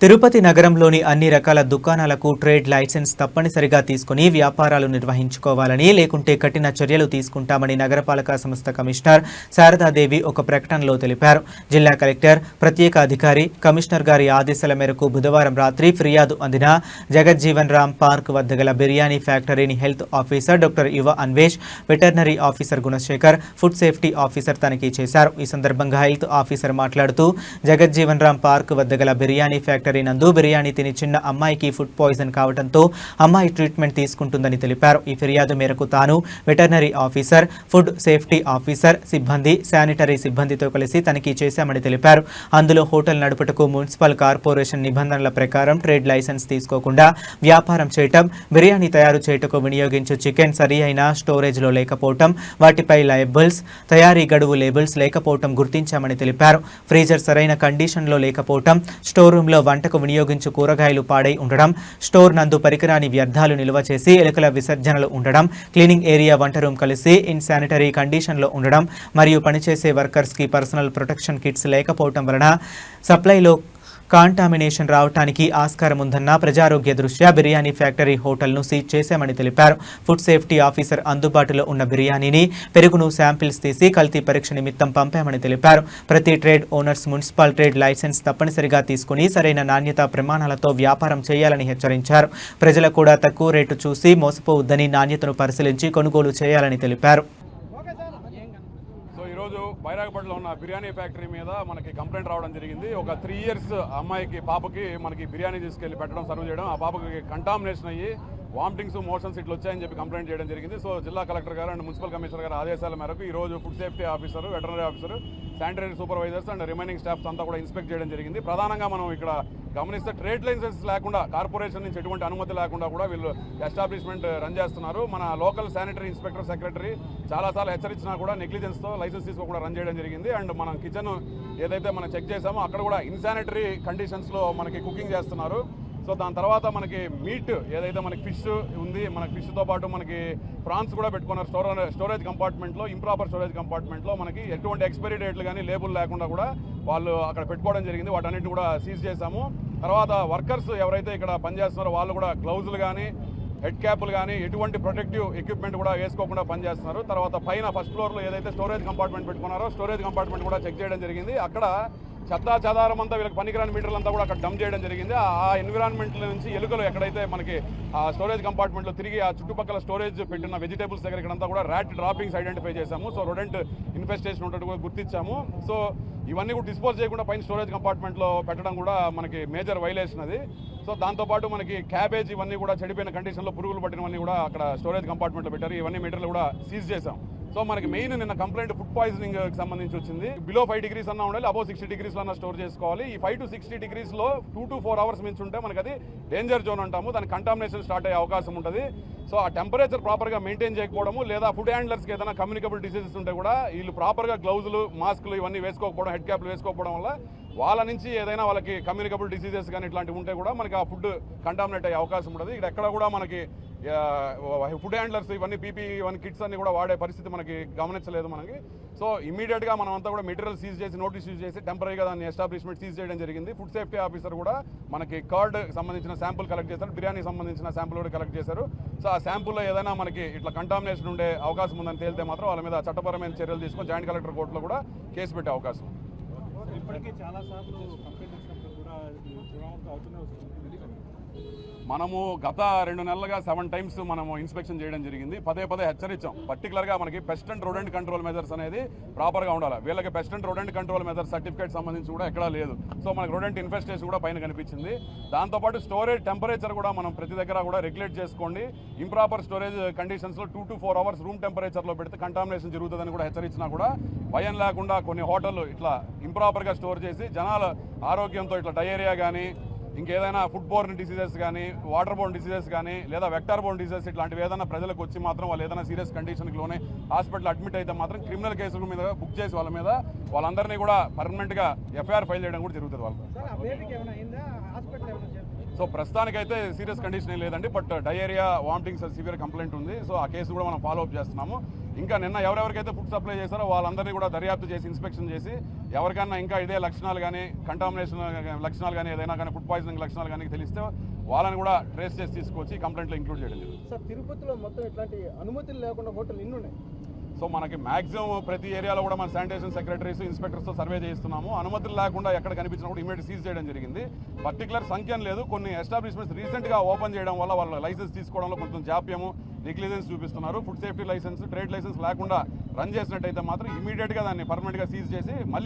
తిరుపతి నగరంలోని అన్ని రకాల దుకాణాలకు ట్రేడ్ లైసెన్స్ తప్పనిసరిగా తీసుకుని వ్యాపారాలు నిర్వహించుకోవాలని, లేకుంటే కఠిన చర్యలు తీసుకుంటామని నగరపాలక సంస్థ కమిషనర్ శారదాదేవి ఒక ప్రకటనలో తెలిపారు. జిల్లా కలెక్టర్ ప్రత్యేక అధికారి కమిషనర్ గారి ఆదేశాల మేరకు బుధవారం రాత్రి ఫిర్యాదు అందిన జగజ్జీవన్ రామ్ పార్క్ వద్ద గల బిర్యానీ ఫ్యాక్టరీని హెల్త్ ఆఫీసర్ డాక్టర్ యువ Anvesh, veterinary officer Gunasekhar, food safety officer తనిఖీ చేశారు. ఈ సందర్భంగా హెల్త్ ఆఫీసర్ మాట్లాడుతూ జగజ్జీవన్ రామ్ పార్క్ వద్ద గల బిర్యానీ ఫ్యాక్టరీ నందు బిర్యానీ తిని చిన్న అమ్మాయికి ఫుడ్ పాయిజన్ కావడంతో అమ్మాయి ట్రీట్మెంట్ తీసుకుంటుందని తెలిపారు. ఈ ఫిర్యాదు మేరకు తాను veterinary officer, food safety officer సిబ్బంది, శానిటరీ సిబ్బందితో కలిసి తనిఖీ చేశామని తెలిపారు. అందులో హోటల్ నడుపుటకు మున్సిపల్ కార్పొరేషన్ నిబంధనల ప్రకారం ట్రేడ్ లైసెన్స్ తీసుకోకుండా వ్యాపారం చేయటం, బిర్యానీ తయారు చేయుటకు వినియోగించే చికెన్ సరి అయిన స్టోరేజ్లో లేకపోవటం, వాటిపై లేబుల్స్, తయారీ గడువు లేబుల్స్ లేకపోవటం గుర్తించామని తెలిపారు. ఫ్రీజర్ సరైన కండిషన్లో లేకపోవటం, స్టోర్ రూమ్లో వంటకు వినియోగించు కూరగాయలు పాడై ఉండడం, స్టోర్ నందు పరికరాని వ్యర్థాలు నిల్వ చేసి ఎలుకల విసర్జనలు ఉండడం, క్లీనింగ్ ఏరియా వంట రూమ్ కలిసి ఇన్ శానిటరీ కండిషన్లో ఉండడం మరియు పనిచేసే వర్కర్స్కి పర్సనల్ ప్రొటెక్షన్ కిట్స్ లేకపోవడం వలన సప్లైలో కాంటామినేషన్ రావడానికి ఆస్కారం ఉందన్న ప్రజారోగ్య దృష్ట్యా బిర్యానీ ఫ్యాక్టరీ హోటల్ను సీజ్ చేశామని తెలిపారు. ఫుడ్ సేఫ్టీ ఆఫీసర్ అందుబాటులో ఉన్న బిర్యానీని, పెరుగును శాంపిల్స్ తీసి కల్తీ పరీక్ష నిమిత్తం పంపామని తెలిపారు. ప్రతి trade owners municipal trade licence తప్పనిసరిగా తీసుకుని సరైన నాణ్యత ప్రమాణాలతో వ్యాపారం చేయాలని హెచ్చరించారు. ప్రజలు కూడా తక్కువ రేటు చూసి మోసపోవద్దని, నాణ్యతను పరిశీలించి కొనుగోలు చేయాలని తెలిపారు. బైరాగపట్టిలో ఉన్న బిర్యానీ ఫ్యాక్టరీ మీద మనకి కంప్లైంట్ రావడం జరిగింది. ఒక 3 years అమ్మాయికి పాపకి మనకి బిర్యానీ తీసుకెళ్లి పెట్టడం, సర్వ్ చేయడం, ఆ పాపకి కంటామినేషన్ అయ్యి వామిటింగ్స్, మోషన్స్ ఇట్లా వచ్చాయని చెప్పి కంప్లైంట్ చేయడం జరిగింది. సో జిల్లా కలెక్టర్ గారు అండ్ మున్సిపల్ కమిషనర్ గారు ఆదేశాల మేరకు ఈ రోజు food safety officer, veterinary officer, sanitary supervisors and remaining staffs అంతా కూడా ఇన్స్పెక్ట్ చేయడం జరిగింది. ప్రధానంగా మనం ఇక్కడ గమనిస్తే ట్రేడ్ లైసెన్స్ లేకుండా, కార్పొరేషన్ నుంచి ఎటువంటి అనుమతి లేకుండా కూడా వీళ్ళు ఎస్టాబ్లిష్మెంట్ రన్ చేస్తున్నారు. మన లోకల్ శానిటరీ ఇన్స్పెక్టర్, సెక్రటరీ చాలాసార్లు హెచ్చరించినా కూడా నెగ్లిజెన్స్తో లైసెన్స్ తీసుకోకుండా రన్ చేయడం జరిగింది. అండ్ మనం కిచెన్ ఏదైతే మనం చెక్ చేసామో అక్కడ కూడా ఇన్సానిటరీ కండిషన్స్లో మనకి కుకింగ్ చేస్తున్నారు. సో దాని తర్వాత మనకి మీట్ ఏదైతే మనకి ఫిష్ ఉంది, మనకి ఫిష్తో పాటు మనకి ప్రాన్స్ కూడా పెట్టుకున్నారు స్టోరేజ్ కంపార్ట్మెంట్లో, ఇంప్రాపర్ స్టోరేజ్ కంపార్ట్మెంట్లో. మనకి ఎటువంటి ఎక్స్పైరీ డేట్లు కానీ లేబుల్ లేకుండా కూడా వాళ్ళు అక్కడ పెట్టుకోవడం జరిగింది. వాటన్నిటిని కూడా సీజ్ చేశాము. తర్వాత వర్కర్స్ ఎవరైతే ఇక్కడ పనిచేస్తున్నారో వాళ్ళు కూడా గ్లౌజులు కానీ, హెడ్ క్యాప్లు కానీ, ఎటువంటి ప్రొటెక్టివ్ ఎక్విప్మెంట్ కూడా వేసుకోకుండా పనిచేస్తున్నారు. తర్వాత పైన ఫస్ట్ ఫ్లోర్లో ఏదైతే స్టోరేజ్ కంపార్ట్మెంట్ పెట్టుకున్నారో స్టోరేజ్ కంపార్ట్మెంట్ కూడా చెక్ చేయడం జరిగింది. అక్కడ చెత్తా చెదారం అంతా వీళ్ళకి పనికిరాని మీటర్లు అంతా కూడా అక్కడ డంప్ చేయడం జరిగింది. ఆ ఎన్విరాన్మెంట్ నుంచి ఎలుకలు ఎక్కడైతే మనకి ఆ స్టోరేజ్ కంపార్ట్మెంట్లో తిరిగి ఆ చుట్టుపక్కల స్టోరేజ్ పెట్టిన వెజిటేబుల్స్ దగ్గర ఇక్కడంతా కూడా ర్యాట్ డ్రాపింగ్స్ ఐడెంటిఫై చేశాము. సో రొడెంట్ ఇన్ఫెస్టేషన్ ఉన్నట్టు కూడా గుర్తించాము. సో ఇవన్నీ కూడా డిస్పోజ్ చేయకుండా పైన స్టోరేజ్ కంపార్ట్మెంట్లో పెట్టడం కూడా మనకి మేజర్ వైలేషన్ అది. సో దాంతోపాటు మనకి క్యాబేజ్ ఇవన్నీ కూడా చెడిపోయిన కండిషన్లో పురుగులు పట్టినవన్నీ కూడా అక్కడ స్టోరేజ్ కంపార్ట్మెంట్లో పెట్టారు. ఇవన్నీ మెటీరియల్ కూడా సీజ్ చేశాం. సో మనకి మెయిన్ నిన్న కంప్లైంట్ ఫుడ్ పాయిజనింగ్ సంబంధించి వచ్చింది. బిలో 5 degrees అన్నా ఉండాలి, అబౌవ్ 60 degrees అన్నా స్టోర్ చేసుకోవాలి. ఈ 5 to 60 degrees 2 to 4 hours మించి ఉంటే మనకి అది డేంజర్ జోన్ అంటాము. దానికి కంటామినేషన్ స్టార్ట్ అయ్యే అవకాశం ఉంటుంది. సో ఆ టెంపరేచర్ ప్రాపర్గా మెయింటైన్ చేయకపోవడము, లేదా ఫుడ్ హ్యాండ్లర్స్కి ఏదైనా కమ్యూనికబుల్ డిసీజెస్ ఉంటే కూడా వీళ్ళు ప్రాపర్గా గ్లౌజులు, మాస్కులు ఇవన్నీ వేసుకోకపోవడం, హెడ్ క్యాప్లు వేసుకోకపోవడం వల్ల వాళ్ళ నుంచి ఏదైనా వాళ్ళకి కమ్యూనికబుల్ డిసీజెస్ కానీ ఇట్లాంటివి ఉంటే కూడా మనకి ఆ ఫుడ్ కంటామినేట్ అయ్యే అవకాశం ఉంటుంది. ఇక్కడ ఎక్కడ కూడా మనకి ఫుడ్ హ్యాండ్లర్స్ ఇవన్నీ పీపీ ఇవన్నీ కిట్స్ అన్ని కూడా వాడే పరిస్థితి మనకి గమనించలేదు మనకి. సో ఇమీడియట్గా మనం అంతా కూడా మెటీరియల్ సీజ్ చేసి, నోటీస్ యూజ్ చేసి టెంపరీగా దాన్ని ఎస్టాబ్లిష్మెంట్ సీజ్ చేయడం జరిగింది. ఫుడ్ సేఫ్టీ ఆఫీసర్ కూడా మనకి కర్డ్ సంబంధించిన శాంపుల్ కలెక్ట్ చేశారు, బిర్యానీ సంబంధించిన శాంపుల్ కూడా కలెక్ట్ చేశారు. సో ఆ శాంపుల్లో ఏదైనా మనకి ఇట్లా కంటామినేషన్ ఉండే అవకాశం ఉందని తేలితే మాత్రం వాళ్ళ మీద చట్టపరమైన చర్యలు తీసుకొని జాయింట్ కలెక్టర్ కోర్టులో కూడా కేసు పెట్టే అవకాశం. ఇప్పటికీ చాలాసార్లు కంప్లైంట్ వచ్చినప్పుడు కూడా అవుతూనే వస్తుంది. మనము గత 2 నెలలుగా 7 times మనము ఇన్స్పెక్షన్ చేయడం జరిగింది. పదే హెచ్చరించాం. పర్టికులర్గా మనకి pest and rodent control measures అనేది ప్రాపర్గా ఉండాలి. వీళ్ళకి pest and rodent control measures certificate సంబంధించి కూడా ఎక్కడా లేదు. సో మనకి రొడెంట్ ఇన్ఫెస్టేషన్ కూడా పైన కనిపించింది. దాంతోపాటు స్టోరేజ్ టెంపరేచర్ కూడా మనం ప్రతి దగ్గర కూడా రెగ్యులేట్ చేసుకోండి. ఇంప్రాపర్ స్టోరేజ్ కండిషన్స్లో 2 to 4 hours రూమ్ టెంపరేచర్లో పెడితే కంటామినేషన్ జరుగుతుందని కూడా హెచ్చరించినా కూడా భయం లేకుండా కొన్ని హోటళ్ళు ఇట్లా ఇంప్రాపర్గా స్టోర్ చేసి జనాల ఆరోగ్యంతో ఇట్లా డయేరియా కానీ, ఇంకేదైనా ఫుడ్ బోర్న్ డిసీజెస్ కానీ, వాటర్ బోర్న్ డిసీజెస్ కానీ, లేదా వెక్టర్ బోర్న్ డిసీజెస్ ఇట్లాంటివి ఏదైనా ప్రజలకు వచ్చి మాత్రం వాళ్ళు ఏదైనా సీరియస్ కండిషన్కి లోనే హాస్పిటల్ అడ్మిట్ అయితే మాత్రం క్రిమినల్ కేసుల మీద బుక్ చేసి వాళ్ళ మీద వాళ్ళందరినీ కూడా పర్మనెంట్గా ఎఫ్ఐఆర్ ఫైల్ చేయడం కూడా జరుగుతుంది వాళ్ళకి. సో ప్రస్తుతానికైతే సీరియస్ కండిషన్ ఏం లేదండి. But diarrhoea, vomitings severe complaint ఉంది. సో ఆ కేసు కూడా మనం ఫాలో అప్ చేస్తున్నాము. ఇంకా నిన్న ఎవరెవరికైతే ఫుడ్ సప్లై చేశారో వాళ్ళందరినీ కూడా దర్యాప్తు చేసి ఇన్స్పెక్షన్ చేసి ఎవరికైనా ఇంకా ఇదే లక్షణాలు కానీ కంటామినేషన్ లక్షణాలు కానీ ఏదైనా కానీ ఫుడ్ పాయిజనింగ్ లక్షణాలు కానీ తెలిస్తే వాళ్ళని కూడా ట్రేస్ చేసి తీసుకొచ్చి కంప్లైంట్లో ఇంక్లూడ్ చేయడం జరిగింది. సార్ తిరుపతిలో మొత్తం ఇట్లాంటి అనుమతులు లేకుండా హోటల్ ఎన్ని ఉన్నాయి? సో మనకి మ్యాక్సిమం ప్రతి ఏరియాలో కూడా మన శానిటేషన్ సెక్రటరీస్ ఇన్స్పెక్టర్స్తో సర్వే చేయిస్తున్నాము. అనుమతులు లేకుండా ఎక్కడ కనిపించినా కూడా ఇమీడియట్ సీజ్ చేయడం జరిగింది. పర్టికులర్ సంఖ్య లేదు, కొన్ని ఎస్టాబ్లిష్మెంట్స్ రీసెంట్గా ఓపెన్ చేయడం వల్ల వాళ్ళ లైసెన్స్ తీసుకోవడంలో కొంచెం జాప్యము నెగ్లిజెన్స్ చూపిస్తున్నారు. Food safety licence trade licence లేకుండా రన్ చేసినట్టయితే మాత్రం ఇమీడియట్గా దాన్ని పర్మనెంట్గా సీజ్ చేసి మళ్ళీ